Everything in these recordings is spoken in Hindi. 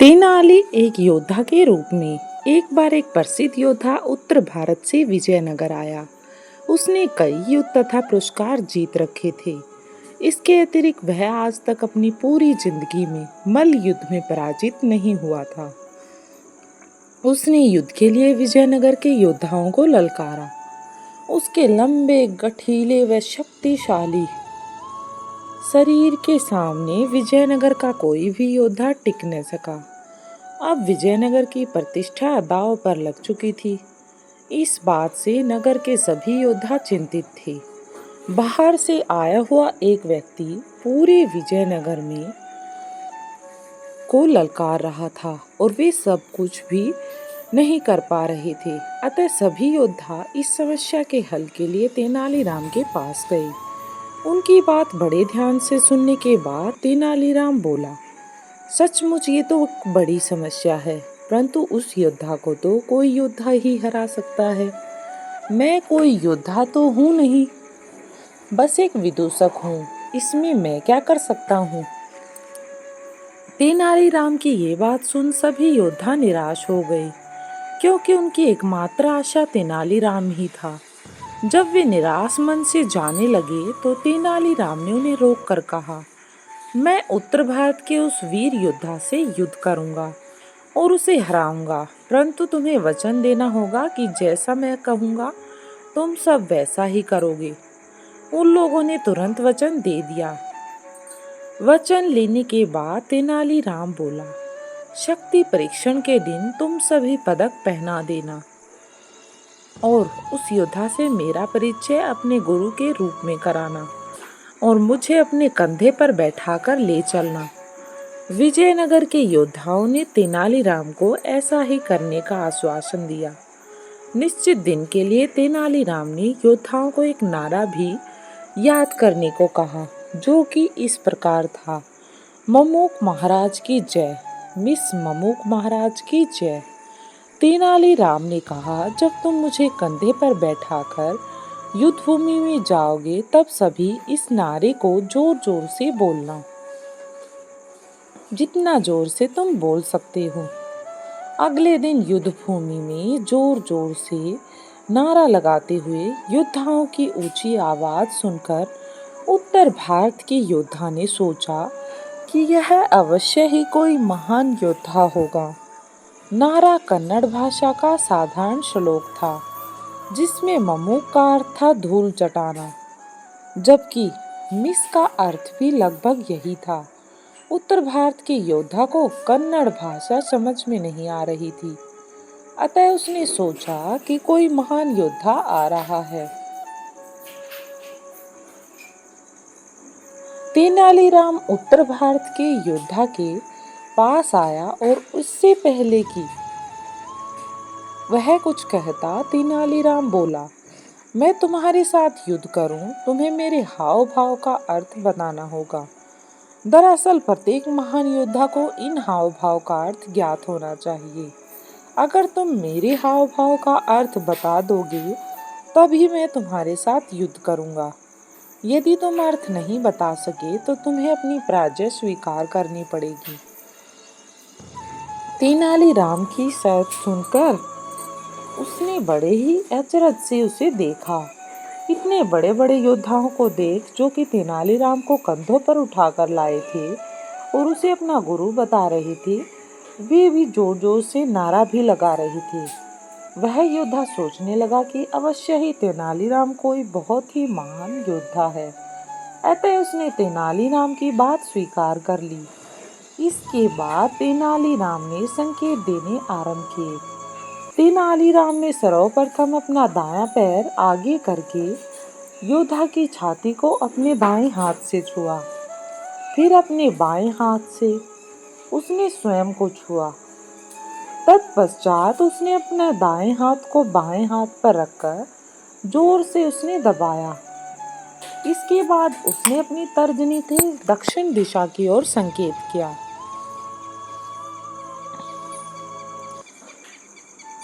तेनाली एक योद्धा के रूप में एक बार एक प्रसिद्ध योद्धा उत्तर भारत से विजयनगर आया। उसने कई युद्ध तथा पुरस्कार जीत रखे थे। इसके अतिरिक्त वह आज तक अपनी पूरी जिंदगी में मल्ल युद्ध में पराजित नहीं हुआ था। उसने युद्ध के लिए विजयनगर के योद्धाओं को ललकारा। उसके लंबे, गठीले व शक्तिशाली शरीर के सामने विजयनगर का कोई भी योद्धा टिक न सका। अब विजयनगर की प्रतिष्ठा दांव पर लग चुकी थी। इस बात से नगर के सभी योद्धा चिंतित थे। बाहर से आया हुआ एक व्यक्ति पूरे विजयनगर में को ललकार रहा था और वे सब कुछ भी नहीं कर पा रहे थे। अतः सभी योद्धा इस समस्या के हल के लिए तेनालीराम के पास गए। उनकी बात बड़े ध्यान से सुनने के बाद तेनालीराम बोला, सचमुच ये तो एक बड़ी समस्या है, परंतु उस योद्धा को तो कोई योद्धा ही हरा सकता है। मैं कोई योद्धा तो हूँ नहीं, बस एक विदूषक हूँ। इसमें मैं क्या कर सकता हूँ? तेनालीराम की ये बात सुन सभी योद्धा निराश हो गए, क्योंकि उनकी एकमात्र आशा तेनालीराम ही था। जब वे निराश मन से जाने लगे तो तेनालीराम ने उन्हें रोक कर कहा, मैं उत्तर भारत के उस वीर योद्धा से युद्ध करूंगा और उसे हराऊंगा, परंतु तुम्हें वचन देना होगा कि जैसा मैं कहूंगा तुम सब वैसा ही करोगे। उन लोगों ने तुरंत वचन दे दिया। वचन लेने के बाद तेनालीराम बोला, शक्ति परीक्षण के दिन तुम सभी पदक पहना देना और उस योद्धा से मेरा परिचय अपने गुरु के रूप में कराना और मुझे अपने कंधे पर बैठाकर ले चलना। विजयनगर के योद्धाओं ने तेनालीराम को ऐसा ही करने का आश्वासन दिया। निश्चित दिन के लिए तेनालीराम ने योद्धाओं को एक नारा भी याद करने को कहा, जो कि इस प्रकार था, ममूक महाराज की जय, मिस ममूक महाराज की जय। तेनालीराम ने कहा, जब तुम मुझे कंधे पर बैठाकर युद्ध भूमि में जाओगे तब सभी इस नारे को जोर जोर से बोलना, जितना जोर से तुम बोल सकते हो। अगले दिन युद्ध भूमि में जोर जोर से नारा लगाते हुए योद्धाओं की ऊंची आवाज सुनकर उत्तर भारत के योद्धा ने सोचा कि यह अवश्य ही कोई महान योद्धा होगा। नारा कन्नड़ भाषा का साधारण श्लोक था, जिसमें ममूक का अर्थ था धूल चटाना, जबकि मिस का अर्थ भी लगभग यही था। उत्तर भारत के योद्धा को कन्नड़ भाषा समझ में नहीं आ रही थी, अतः उसने सोचा कि कोई महान योद्धा आ रहा है। तेनालीराम उत्तर भारत के योद्धा के पास आया और उससे पहले कि वह कुछ कहता, तेनालीराम बोला, मैं तुम्हारे साथ युद्ध करूं, तुम्हें मेरे हाव भाव का अर्थ बताना होगा। दरअसल प्रत्येक महान योद्धा को इन हाव भाव का अर्थ ज्ञात होना चाहिए। अगर तुम मेरे हाव भाव का अर्थ बता दोगे तभी मैं तुम्हारे साथ युद्ध करूंगा। यदि तुम अर्थ नहीं बता सके तो तुम्हें अपनी पराजय स्वीकार करनी पड़ेगी। तेनालीराम की शर्त सुनकर उसने बड़े ही अचरज से उसे देखा। इतने बड़े बड़े योद्धाओं को देख, जो कि तेनालीराम को कंधों पर उठाकर लाए थे और उसे अपना गुरु बता रहे थे, वे भी जोर जोर से नारा भी लगा रहे थे। वह योद्धा सोचने लगा कि अवश्य ही तेनालीराम कोई बहुत ही महान योद्धा है, अतः उसने तेनालीराम की बात स्वीकार कर ली। इसके बाद तेनालीराम ने संकेत देने आरंभ किए। तेनालीराम ने सर्वप्रथम अपना दायां पैर आगे करके योद्धा की छाती को अपने बाएं हाथ से छुआ। फिर अपने बाएं हाथ से उसने स्वयं को छुआ। तत्पश्चात उसने अपने दाएं हाथ को बाएं हाथ पर रखकर जोर से उसने दबाया। इसके बाद उसने अपनी तर्जनी से दक्षिण दिशा की ओर संकेत किया।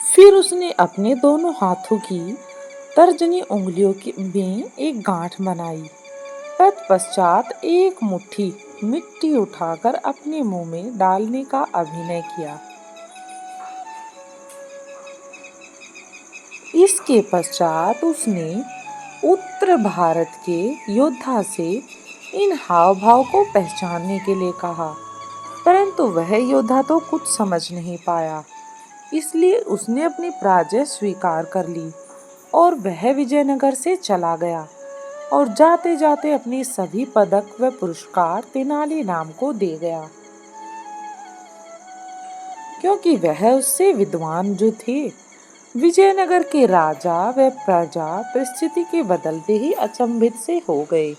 फिर उसने अपने दोनों हाथों की तर्जनी उंगलियों में एक गांठ बनाई। तत्पश्चात एक मुट्ठी मिट्टी उठाकर अपने मुंह में डालने का अभिनय किया। इसके पश्चात उसने उत्तर भारत के योद्धा से इन हाव भाव को पहचानने के लिए कहा, परंतु वह योद्धा तो कुछ समझ नहीं पाया। इसलिए उसने अपनी पराजय स्वीकार कर ली और वह विजयनगर से चला गया और जाते जाते अपने सभी पदक व पुरस्कार तेनालीराम को दे गया, क्योंकि वह उससे विद्वान जो थे। विजयनगर के राजा व प्रजा परिस्थिति के बदलते ही अचंभित से हो गए।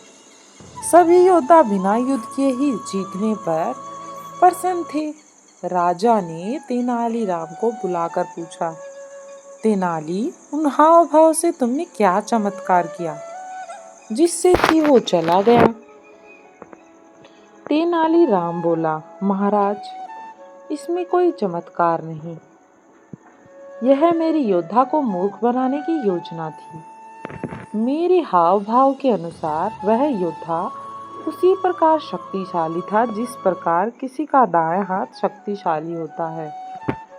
सभी योद्धा बिना युद्ध किए ही जीतने पर प्रसन्न थे। राजा ने तेनालीराम को बुलाकर पूछा, तेनाली, उन हाव भाव से तुमने क्या चमत्कार किया जिससे कि वो चला गया? तेनालीराम बोला, महाराज, इसमें कोई चमत्कार नहीं। यह मेरी योद्धा को मूर्ख बनाने की योजना थी। मेरे हाव भाव के अनुसार वह योद्धा उसी प्रकार शक्तिशाली था जिस प्रकार किसी का दाएं हाथ शक्तिशाली होता है,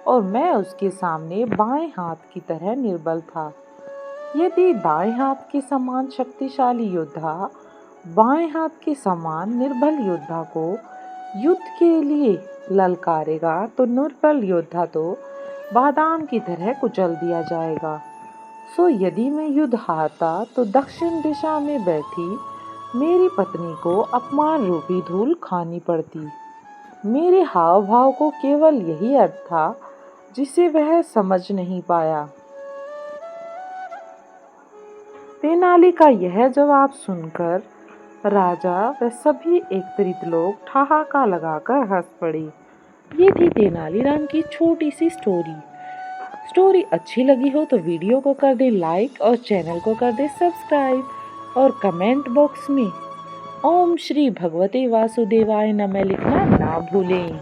और मैं उसके सामने बाएं हाथ की तरह निर्बल था। यदि दाएं हाथ के समान शक्तिशाली योद्धा बाएं हाथ के समान निर्बल योद्धा को युद्ध के लिए ललकारेगा तो निर्बल योद्धा तो बादाम की तरह कुचल दिया जाएगा। सो यदि मैं युद्ध हारता तो दक्षिण दिशा में बैठी मेरी पत्नी को अपमान रूपी धूल खानी पड़ती। मेरे हाव भाव को केवल यही अर्थ था जिसे वह समझ नहीं पाया। तेनाली का यह जवाब सुनकर राजा व सभी एकत्रित लोग ठहाका लगाकर हंस पड़े। ये थी तेनालीराम की छोटी सी स्टोरी अच्छी लगी हो तो वीडियो को कर दे लाइक और चैनल को कर दे सब्सक्राइब, और कमेंट बॉक्स में ओम श्री भगवते वासुदेवाय नमः लिखना ना भूलें।